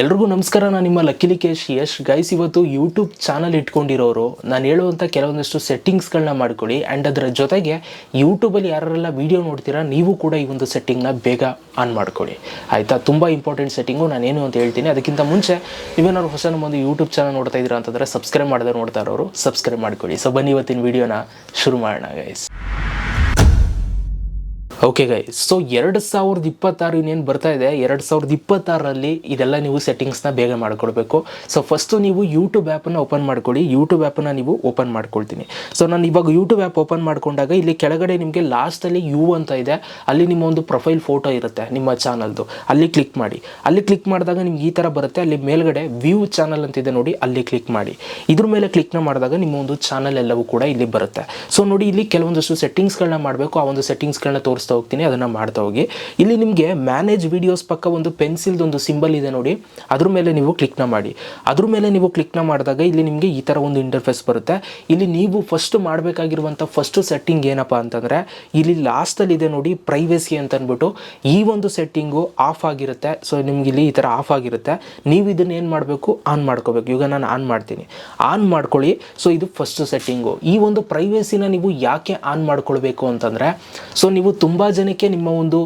ಎಲ್ರಿಗೂ ನಮಸ್ಕಾರ. ನಾನು ನಿಮ್ಮ ಲಕ್ಕಿ ಯಶ್ ಗೈಸ್. ಇವತ್ತು ಯೂಟ್ಯೂಬ್ ಚಾನಲ್ ಇಟ್ಕೊಂಡಿರೋರು ನಾನು ಹೇಳುವಂಥ ಕೆಲವೊಂದಷ್ಟು ಸೆಟ್ಟಿಂಗ್ಸ್ಗಳನ್ನ ಮಾಡ್ಕೊಳ್ಳಿ. ಆ್ಯಂಡ್ ಅದರ ಜೊತೆಗೆ ಯೂಟ್ಯೂಬಲ್ಲಿ ಯಾರೆಲ್ಲ ವೀಡಿಯೋ ನೋಡ್ತೀರಾ ನೀವು ಕೂಡ ಈ ಒಂದು ಸೆಟ್ಟಿಂಗ್ನ ಬೇಗ ಆನ್ ಮಾಡ್ಕೊಳ್ಳಿ, ಆಯಿತಾ? ತುಂಬ ಇಂಪಾರ್ಟೆಂಟ್ ಸೆಟ್ಟಿಂಗು, ನಾನೇನು ಅಂತ ಹೇಳ್ತೀನಿ. ಅದಕ್ಕಿಂತ ಮುಂಚೆ ನೀವೇನಾದ್ರು ಹೊಸ ನಮ್ಮೊಂದು ಯೂಟ್ಯೂಬ್ ಚಾನಲ್ ನೋಡ್ತಾ ಇದ್ದೀರಾ ಅಂತಂದರೆ ಸಬ್ಸ್ಕ್ರೈಬ್ ಮಾಡಿದ್ರೆ ನೋಡ್ತಾ ಇರೋರು ಸಬ್ಸ್ಕ್ರೈಬ್ ಮಾಡ್ಕೊಳ್ಳಿ. ಸೊ ಬನ್ನಿ ಇವತ್ತಿನ ವೀಡಿಯೋನ ಶುರು ಮಾಡೋಣ ಗೈಸ್. ಓಕೆ ಗೈಸ್, ಸೊ 2026 ಇನ್ನೇನು ಬರ್ತಾ ಇದೆ. 2026ರಲ್ಲಿ ಇದೆಲ್ಲ ನೀವು ಸೆಟ್ಟಿಂಗ್ಸ್ನ ಬೇಗ ಮಾಡ್ಕೊಳ್ಬೇಕು. ಸೊ ಫಸ್ಟು ನೀವು ಯೂಟ್ಯೂಬ್ ಆ್ಯಪನ್ನು ಓಪನ್ ಮಾಡ್ಕೊಳ್ಳಿ. ಯೂಟ್ಯೂಬ್ ಆ್ಯಪನ್ನು ನೀವು ಓಪನ್ ಮಾಡ್ಕೊಳ್ತೀನಿ. ಸೊ ನಾನು ಇವಾಗ ಯೂಟ್ಯೂಬ್ ಆ್ಯಪ್ ಓಪನ್ ಮಾಡ್ಕೊಂಡಾಗ ಇಲ್ಲಿ ಕೆಳಗಡೆ ನಿಮಗೆ ಲಾಸ್ಟಲ್ಲಿ ಯು ಅಂತ ಇದೆ, ಅಲ್ಲಿ ನಿಮ್ಮ ಒಂದು ಪ್ರೊಫೈಲ್ ಫೋಟೋ ಇರುತ್ತೆ ನಿಮ್ಮ ಚಾನಲ್ದು. ಅಲ್ಲಿ ಕ್ಲಿಕ್ ಮಾಡಿ. ಅಲ್ಲಿ ಕ್ಲಿಕ್ ಮಾಡಿದಾಗ ನಿಮ್ಗೆ ಈ ಥರ ಬರುತ್ತೆ. ಅಲ್ಲಿ ಮೇಲ್ಗಡೆ ವ್ಯೂ ಚಾನಲ್ ಅಂತಿದೆ ನೋಡಿ, ಅಲ್ಲಿ ಕ್ಲಿಕ್ ಮಾಡಿ. ಇದ್ರ ಮೇಲೆ ಕ್ಲಿಕ್ನ ಮಾಡಿದಾಗ ನಿಮ್ಮ ಒಂದು ಚಾನಲ್ ಎಲ್ಲವೂ ಕೂಡ ಇಲ್ಲಿ ಬರುತ್ತೆ. ಸೊ ನೋಡಿ, ಇಲ್ಲಿ ಕೆಲವೊಂದಷ್ಟು ಸೆಟ್ಟಿಂಗ್ಸ್ಗಳನ್ನ ಮಾಡಬೇಕು. ಆ ಒಂದು ಸೆಟ್ಟಿಂಗ್ಸ್ಗಳನ್ನ ತೋರಿಸ್ತಾ ಹೋಗ್ತೀನಿ, ಅದನ್ನು ಮಾಡ್ತಾ ಹೋಗಿ. ಇಲ್ಲಿ ನಿಮಗೆ ಮ್ಯಾನೇಜ್ ವಿಡಿಯೋಸ್ ಪಕ್ಕ ಒಂದು ಪೆನ್ಸಿಲ್ದೊಂದು ಸಿಂಬಲ್ ಇದೆ ನೋಡಿ, ಅದ್ರ ಮೇಲೆ ನೀವು ಕ್ಲಿಕ್ನ ಮಾಡಿ. ಅದ್ರ ಮೇಲೆ ನೀವು ಕ್ಲಿಕ್ನ ಮಾಡಿದಾಗ ಇಲ್ಲಿ ನಿಮಗೆ ಈ ಥರ ಒಂದು ಇಂಟರ್ಫೇಸ್ ಬರುತ್ತೆ. ಇಲ್ಲಿ ನೀವು ಫಸ್ಟ್ ಮಾಡಬೇಕಾಗಿರುವಂಥ ಫಸ್ಟ್ ಸೆಟ್ಟಿಂಗ್ ಏನಪ್ಪ ಅಂತಂದರೆ, ಇಲ್ಲಿ ಲಾಸ್ಟಲ್ಲಿ ಇದೆ ನೋಡಿ ಪ್ರೈವೇಸಿ ಅಂತ ಅಂದ್ಬಿಟ್ಟು, ಈ ಒಂದು ಸೆಟ್ಟಿಂಗು ಆಫ್ ಆಗಿರುತ್ತೆ. ಸೊ ನಿಮ್ಗೆ ಇಲ್ಲಿ ಈ ಥರ ಆಫ್ ಆಗಿರುತ್ತೆ. ನೀವು ಇದನ್ನು ಏನು ಮಾಡಬೇಕು, ಆನ್ ಮಾಡ್ಕೋಬೇಕು. ಈಗ ನಾನು ಆನ್ ಮಾಡ್ತೀನಿ, ಆನ್ ಮಾಡ್ಕೊಳ್ಳಿ. ಸೊ ಇದು ಫಸ್ಟ್ ಸೆಟ್ಟಿಂಗು. ಈ ಒಂದು ಪ್ರೈವೇಸಿನ ನೀವು ಯಾಕೆ ಆನ್ ಮಾಡ್ಕೊಳ್ಬೇಕು ಅಂತಂದರೆ, ಸೊ ನೀವು ತುಂಬ ಜನಕ್ಕೆ ನಿಮ್ಮ ಒಂದು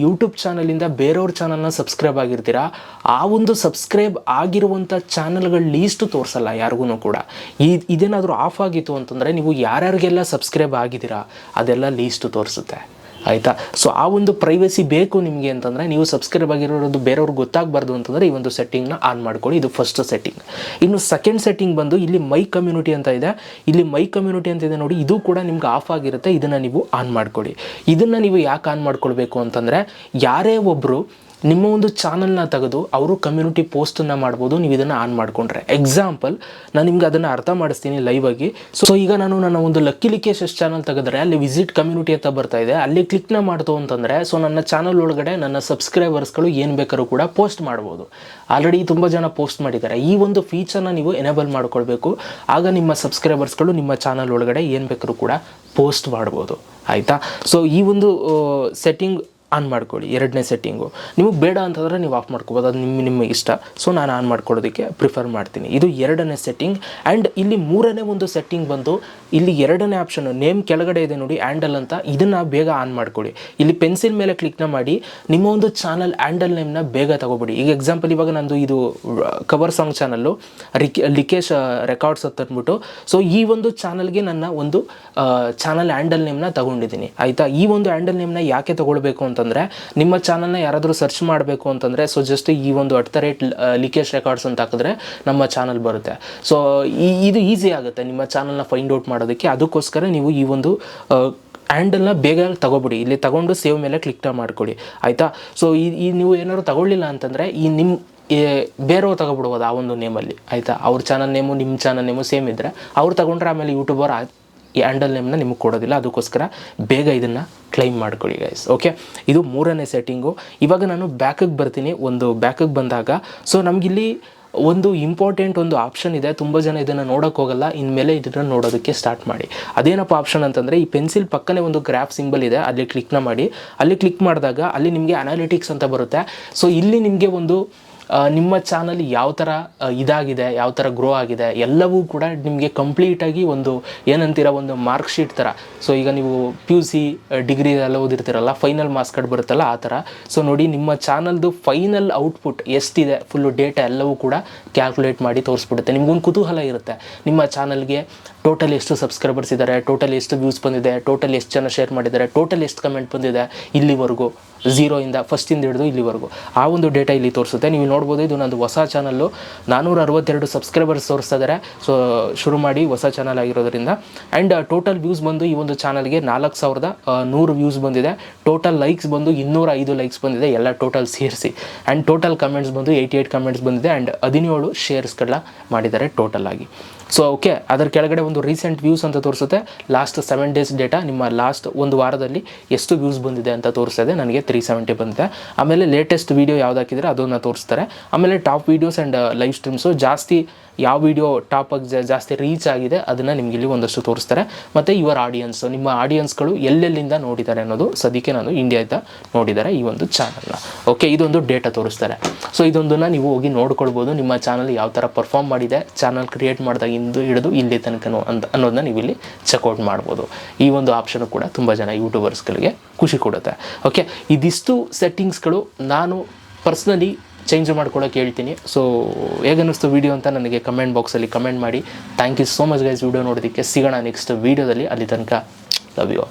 ಯೂಟ್ಯೂಬ್ ಚಾನಲಿಂದ ಬೇರೆಯವ್ರ ಚಾನಲ್ನ ಸಬ್ಸ್ಕ್ರೈಬ್ ಆಗಿರ್ತೀರಾ. ಆ ಒಂದು ಸಬ್ಸ್ಕ್ರೈಬ್ ಆಗಿರುವಂಥ ಚಾನಲ್ಗಳ ಲೀಸ್ಟ್ ತೋರಿಸಲ್ಲ ಯಾರಿಗೂ ಕೂಡ. ಇದೇನಾದರೂ ಆಫ್ ಆಗಿತ್ತು ಅಂತಂದರೆ ನೀವು ಯಾರ್ಯಾರಿಗೆಲ್ಲ ಸಬ್ಸ್ಕ್ರೈಬ್ ಆಗಿದ್ದೀರಾ ಅದೆಲ್ಲ ಲೀಸ್ಟ್ ತೋರಿಸುತ್ತೆ, ಆಯಿತಾ? ಸೊ ಆ ಒಂದು ಪ್ರೈವೇಸಿ ಬೇಕು ನಿಮಗೆ ಅಂತಂದರೆ, ನೀವು ಸಬ್ಸ್ಕ್ರೈಬ್ ಆಗಿರೋದು ಬೇರೆಯವ್ರಿಗೆ ಗೊತ್ತಾಗಬಾರ್ದು ಅಂತಂದರೆ ಈ ಒಂದು ಸೆಟ್ಟಿಂಗ್ನ ಆನ್ ಮಾಡ್ಕೊಳ್ಳಿ. ಇದು ಫಸ್ಟ್ ಸೆಟ್ಟಿಂಗ್. ಇನ್ನು ಸೆಕೆಂಡ್ ಸೆಟ್ಟಿಂಗ್ ಬಂದು ಇಲ್ಲಿ ಮೈ ಕಮ್ಯುನಿಟಿ ಅಂತ ಇದೆ. ಇಲ್ಲಿ ಮೈ ಕಮ್ಯುನಿಟಿ ಅಂತ ಇದೆ ನೋಡಿ, ಇದು ಕೂಡ ನಿಮ್ಗೆ ಆಫ್ ಆಗಿರುತ್ತೆ. ಇದನ್ನು ನೀವು ಆನ್ ಮಾಡ್ಕೊಳ್ಳಿ. ಇದನ್ನು ನೀವು ಯಾಕೆ ಆನ್ ಮಾಡ್ಕೊಳ್ಬೇಕು ಅಂತಂದರೆ, ಯಾರೇ ಒಬ್ಬರು ನಿಮ್ಮ ಒಂದು ಚಾನಲ್ನ ತೆಗೆದು ಅವರು ಕಮ್ಯುನಿಟಿ ಪೋಸ್ಟನ್ನು ಮಾಡ್ಬೋದು ನೀವು ಇದನ್ನು ಆನ್ ಮಾಡಿಕೊಂಡ್ರೆ. ಎಕ್ಸಾಂಪಲ್ ನಾನು ನಿಮ್ಗೆ ಅದನ್ನು ಅರ್ಥ ಮಾಡಿಸ್ತೀನಿ ಲೈವ್ ಆಗಿ. ಸೊ ಈಗ ನಾನು ನನ್ನ ಒಂದು ಲಕ್ಕಿ ಯಶ್ ಚಾನಲ್ ತೆಗೆದ್ರೆ ಅಲ್ಲಿ ವಿಸಿಟ್ ಕಮ್ಯುನಿಟಿ ಅಂತ ಬರ್ತಾ ಇದೆ, ಅಲ್ಲಿ ಕ್ಲಿಕ್ನ ಮಾಡ್ತು ಅಂತಂದರೆ, ಸೊ ನನ್ನ ಚಾನಲ್ ಒಳಗಡೆ ನನ್ನ ಸಬ್ಸ್ಕ್ರೈಬರ್ಸ್ಗಳು ಏನು ಬೇಕಾದ್ರೂ ಕೂಡ ಪೋಸ್ಟ್ ಮಾಡ್ಬೋದು. ಆಲ್ರೆಡಿ ತುಂಬ ಜನ ಪೋಸ್ಟ್ ಮಾಡಿದ್ದಾರೆ. ಈ ಒಂದು ಫೀಚರ್ನ ನೀವು ಎನೇಬಲ್ ಮಾಡ್ಕೊಳ್ಬೇಕು. ಆಗ ನಿಮ್ಮ ಸಬ್ಸ್ಕ್ರೈಬರ್ಸ್ಗಳು ನಿಮ್ಮ ಚಾನಲ್ ಒಳಗಡೆ ಏನು ಬೇಕಾದ್ರೂ ಕೂಡ ಪೋಸ್ಟ್ ಮಾಡ್ಬೋದು, ಆಯಿತಾ? ಸೊ ಈ ಒಂದು ಸೆಟ್ಟಿಂಗ್ ಆನ್ ಮಾಡ್ಕೊಳ್ಳಿ. ಎರಡನೇ ಸೆಟ್ಟಿಂಗು ನಿಮಗೆ ಬೇಡ ಅಂತಂದರೆ ನೀವು ಆಫ್ ಮಾಡ್ಕೋಬೋದು, ಅದು ನಿಮ್ಮ ಇಷ್ಟ. ಸೊ ನಾನು ಆನ್ ಮಾಡ್ಕೊಳ್ಳೋದಕ್ಕೆ ಪ್ರಿಫರ್ ಮಾಡ್ತೀನಿ. ಇದು ಎರಡನೇ ಸೆಟ್ಟಿಂಗ್. ಆ್ಯಂಡ್ ಇಲ್ಲಿ ಮೂರನೇ ಒಂದು ಸೆಟ್ಟಿಂಗ್ ಬಂದು, ಇಲ್ಲಿ ಎರಡನೇ ಆಪ್ಷನ್ ನೇಮ್ ಕೆಳಗಡೆ ಇದೆ ನೋಡಿ ಹ್ಯಾಂಡಲ್ ಅಂತ, ಇದನ್ನು ಬೇಗ ಆನ್ ಮಾಡ್ಕೊಳ್ಳಿ. ಇಲ್ಲಿ ಪೆನ್ಸಿಲ್ ಮೇಲೆ ಕ್ಲಿಕ್ನ ಮಾಡಿ ನಿಮ್ಮ ಒಂದು ಚಾನಲ್ ಹ್ಯಾಂಡಲ್ ನೇಮ್ನ ಬೇಗ ತಗೋಬಿಡಿ. ಈಗ ಎಕ್ಸಾಂಪಲ್ ಇವಾಗ ನಂದು ಇದು cover song channel Likesh records ಅಂತ ಅಂದ್ಬಿಟ್ಟು, ಸೊ ಈ ಒಂದು ಚಾನಲ್ಗೆ ನನ್ನ ಒಂದು ಚಾನಲ್ ಹ್ಯಾಂಡಲ್ ನೇಮ್ನ ತಗೊಂಡಿದ್ದೀನಿ, ಆಯಿತಾ? ಈ ಒಂದು ಹ್ಯಾಂಡಲ್ ನೇಮ್ನ ಯಾಕೆ ತಗೊಳ್ಬೇಕು ಅಂತಂದರೆ, ನಿಮ್ಮ ಚಾನಲ್ನ ಯಾರಾದರೂ ಸರ್ಚ್ ಮಾಡಬೇಕು ಅಂತಂದರೆ, ಸೊ ಜಸ್ಟ್ ಈ ಒಂದು ಲಿಕೇಶ್ ರೆಕಾರ್ಡ್ಸ್ ಅಂತ ಹಾಕಿದ್ರೆ ನಮ್ಮ ಚಾನಲ್ ಬರುತ್ತೆ. ಸೊ ಇದು ಈಸಿ ಆಗುತ್ತೆ ನಿಮ್ಮ ಚಾನಲ್ನ ಫೈಂಡ್ ಔಟ್ ಮಾಡೋದಕ್ಕೆ. ಅದಕ್ಕೋಸ್ಕರ ನೀವು ಈ ಒಂದು ಹ್ಯಾಂಡಲ್ನ ಬೇಗ ತಗೊಬಿಡಿ. ಇಲ್ಲಿ ತಗೊಂಡು ಸೇವ್ ಮೇಲೆ ಕ್ಲಿಕ್ ಮಾಡ್ಕೊಳ್ಳಿ, ಆಯಿತಾ? ಸೊ ಈ ನೀವು ಏನಾದ್ರು ತಗೊಳ್ಳಿಲ್ಲ ಅಂತಂದರೆ ಬೇರೆಯವ್ರು ತಗೊಬಿಡ್ಬೋದು ಆ ಒಂದು ನೇಮಲ್ಲಿ, ಆಯಿತಾ? ಅವ್ರ ಚಾನಲ್ ನೇಮು ನಿಮ್ಮ ಚಾನಲ್ ನೇಮು ಸೇಮ್ ಇದ್ದರೆ ಅವ್ರು ತಗೊಂಡ್ರೆ ಆಮೇಲೆ ಯೂಟ್ಯೂಬರ್ ಈ ಹ್ಯಾಂಡಲ್ ನೇಮ್ನ ನಿಮಗೆ ಕೊಡೋದಿಲ್ಲ. ಅದಕ್ಕೋಸ್ಕರ ಬೇಗ ಇದನ್ನು ಕ್ಲೈಮ್ ಮಾಡ್ಕೊಳ್ಳಿ ಗೈಸ್. ಓಕೆ, ಇದು ಮೂರನೇ ಸೆಟ್ಟಿಂಗು. ಇವಾಗ ನಾನು ಬ್ಯಾಕಿಗೆ ಬರ್ತೀನಿ. ಒಂದು ಬ್ಯಾಕಿಗೆ ಬಂದಾಗ ಸೊ ನಮಗಿಲ್ಲಿ ಒಂದು ಇಂಪಾರ್ಟೆಂಟ್ ಒಂದು ಆಪ್ಷನ್ ಇದೆ. ತುಂಬ ಜನ ಇದನ್ನು ನೋಡೋಕ್ಕೆ ಹೋಗಲ್ಲ, ಇನ್ಮೇಲೆ ಇದನ್ನು ನೋಡೋದಕ್ಕೆ ಸ್ಟಾರ್ಟ್ ಮಾಡಿ. ಅದೇನಪ್ಪ ಆಪ್ಷನ್ ಅಂತಂದರೆ, ಈ ಪೆನ್ಸಿಲ್ ಪಕ್ಕನೇ ಒಂದು ಗ್ರಾಫ್ ಸಿಂಬಲ್ ಇದೆ, ಅಲ್ಲಿ ಕ್ಲಿಕ್ನ ಮಾಡಿ. ಅಲ್ಲಿ ಕ್ಲಿಕ್ ಮಾಡಿದಾಗ ಅಲ್ಲಿ ನಿಮಗೆ ಅನಾಲಿಟಿಕ್ಸ್ ಅಂತ ಬರುತ್ತೆ. ಸೊ ಇಲ್ಲಿ ನಿಮಗೆ ಒಂದು ನಿಮ್ಮ ಚಾನಲ್ ಯಾವ ಥರ ಇದಾಗಿದೆ, ಯಾವ ಥರ ಗ್ರೋ ಆಗಿದೆ ಎಲ್ಲವೂ ಕೂಡ ನಿಮಗೆ ಕಂಪ್ಲೀಟಾಗಿ ಒಂದು ಏನಂತೀರ, ಒಂದು ಮಾರ್ಕ್ ಶೀಟ್ ಥರ. ಸೊ ಈಗ ನೀವು PUC ಡಿಗ್ರಿ ಎಲ್ಲ ಓದಿರ್ತೀರಲ್ಲ, ಫೈನಲ್ ಮಾರ್ಕ್ಸ್ ಕಾರ್ಡ್ ಬರುತ್ತಲ್ಲ ಆ ಥರ. ಸೊ ನೋಡಿ, ನಿಮ್ಮ ಚಾನಲ್ದು ಫೈನಲ್ ಔಟ್ಪುಟ್ ಎಷ್ಟಿದೆ ಫುಲ್ಲು ಡೇಟಾ ಎಲ್ಲವೂ ಕೂಡ ಕ್ಯಾಲ್ಕುಲೇಟ್ ಮಾಡಿ ತೋರಿಸ್ಬಿಡುತ್ತೆ. ನಿಮ್ಗೊಂದು ಕುತೂಹಲ ಇರುತ್ತೆ, ನಿಮ್ಮ ಚಾನಲ್ಗೆ ಟೋಟಲ್ ಎಷ್ಟು ಸಬ್ಸ್ಕ್ರೈಬರ್ಸ್ ಇದ್ದಾರೆ, ಟೋಟಲ್ ಎಷ್ಟು ವ್ಯೂಸ್ ಬಂದಿದೆ, ಟೋಟಲ್ ಎಷ್ಟು ಜನ ಶೇರ್ ಮಾಡಿದ್ದಾರೆ, ಟೋಟಲ್ ಎಷ್ಟು ಕಮೆಂಟ್ ಬಂದಿದೆ, ಇಲ್ಲಿವರೆಗೂ 0 ಫಸ್ಟಿಂದ ಹಿಡಿದು ಇಲ್ಲಿವರೆಗೂ ಆ ಒಂದು ಡೇಟಾ ಇಲ್ಲಿ ತೋರಿಸುತ್ತೆ. ನೀವು ನೋಡ್ಬೋದು, ಇದು ನಂದು ಹೊಸ ಚಾನಲ್ಲು 462 ಸಬ್ಸ್ಕ್ರೈಬರ್ಸ್ ತೋರಿಸ್ತಾ ಇದ್ದಾರೆ. ಸೊ ಶುರು ಮಾಡಿ ಹೊಸ ಚಾನಲ್ ಆಗಿರೋದ್ರಿಂದ. ಆ್ಯಂಡ್ ಟೋಟಲ್ ವ್ಯೂಸ್ ಬಂದು ಈ ಒಂದು ಚಾನಲ್ಗೆ 4100 ವ್ಯೂಸ್ ಬಂದಿದೆ. ಟೋಟಲ್ ಲೈಕ್ಸ್ ಬಂದು 205 ಲೈಕ್ಸ್ ಬಂದಿದೆ, ಎಲ್ಲ ಟೋಟಲ್ ಸೇರಿಸಿ. ಆ್ಯಂಡ್ ಟೋಟಲ್ ಕಮೆಂಟ್ಸ್ ಬಂದು 88 ಕಮೆಂಟ್ಸ್ ಬಂದಿದೆ. ಆ್ಯಂಡ್ 17 ಶೇರ್ಸ್ಗಳನ್ನ ಮಾಡಿದ್ದಾರೆ ಟೋಟಲ್ ಆಗಿ. ಸೊ ಓಕೆ, ಅದರ ಕೆಳಗಡೆ ಒಂದು ರೀಸೆಂಟ್ ವ್ಯೂಸ್ ಅಂತ ತೋರಿಸುತ್ತೆ. ಲಾಸ್ಟ್ 7 ಡೇಸ್ ಡೇಟಾ, ನಿಮ್ಮ ಲಾಸ್ಟ್ ಒಂದು ವಾರದಲ್ಲಿ ಎಷ್ಟು ವ್ಯೂಸ್ ಬಂದಿದೆ ಅಂತ ತೋರಿಸ್ತಾ ಇದೆ. ನನಗೆ 370 ಬಂದಿದೆ. ಆಮೇಲೆ ಲೇಟೆಸ್ಟ್ ವೀಡಿಯೋ ಯಾವ್ದು ಹಾಕಿದರೆ ಅದನ್ನು ತೋರಿಸ್ತಾರೆ. ಆಮೇಲೆ top videos and live streams ಜಾಸ್ತಿ ಯಾವ ವಿಡಿಯೋ ಟಾಪಾಗಿ ಜಾಸ್ತಿ ರೀಚ್ ಆಗಿದೆ ಅದನ್ನು ನಿಮ್ಗೆ ಇಲ್ಲಿ ಒಂದಷ್ಟು ತೋರಿಸ್ತಾರೆ. ಮತ್ತು ಯುವರ್ ಆಡಿಯನ್ಸ್, ನಿಮ್ಮ ಆಡಿಯನ್ಸ್ಗಳು ಎಲ್ಲೆಲ್ಲಿಂದ ನೋಡಿದ್ದಾರೆ ಅನ್ನೋದು ಸದ್ಯಕ್ಕೆ ನಾನು ಇಂಡಿಯಾದ ನೋಡಿದ್ದಾರೆ ಈ ಒಂದು ಚಾನಲ್ನ. ಓಕೆ, ಇದೊಂದು ಡೇಟಾ ತೋರಿಸ್ತಾರೆ. ಸೊ ಇದೊಂದನ್ನು ನೀವು ಹೋಗಿ ನೋಡ್ಕೊಳ್ಬೋದು, ನಿಮ್ಮ ಚಾನಲ್ ಯಾವ ಥರ ಪರ್ಫಾರ್ಮ್ ಮಾಡಿದೆ, ಚಾನಲ್ ಕ್ರಿಯೇಟ್ ಮಾಡಿದಾಗ ಹಿಡಿದು ಇಲ್ಲಿ ತನಕನೂ ಅನ್ನೋದನ್ನ ನೀವು ಇಲ್ಲಿ ಚೆಕ್ಔಟ್ ಮಾಡ್ಬೋದು. ಈ ಒಂದು ಆಪ್ಷನ್ ಕೂಡ ತುಂಬ ಜನ ಯೂಟ್ಯೂಬರ್ಸ್ಗಳಿಗೆ ಖುಷಿ ಕೊಡುತ್ತೆ. ಓಕೆ, ಇದಿಷ್ಟು ಸೆಟ್ಟಿಂಗ್ಸ್ಗಳು ನಾನು ಪರ್ಸ್ನಲಿ ಚೇಂಜ್ ಮಾಡ್ಕೊಳ್ಳೋಕೆ ಹೇಳ್ತೀನಿ. ಸೊ ಹೇಗನ್ನಿಸ್ತು ವೀಡಿಯೋ ಅಂತ ನನಗೆ ಕಮೆಂಟ್ ಬಾಕ್ಸಲ್ಲಿ ಕಮೆಂಟ್ ಮಾಡಿ. Thank you so much guys video ನೋಡೋದಕ್ಕೆ. ಸಿಗೋಣ ನೆಕ್ಸ್ಟ್ ವೀಡಿಯೋದಲ್ಲಿ. ಅಲ್ಲಿ ತನಕ ಲವ್ ಯು.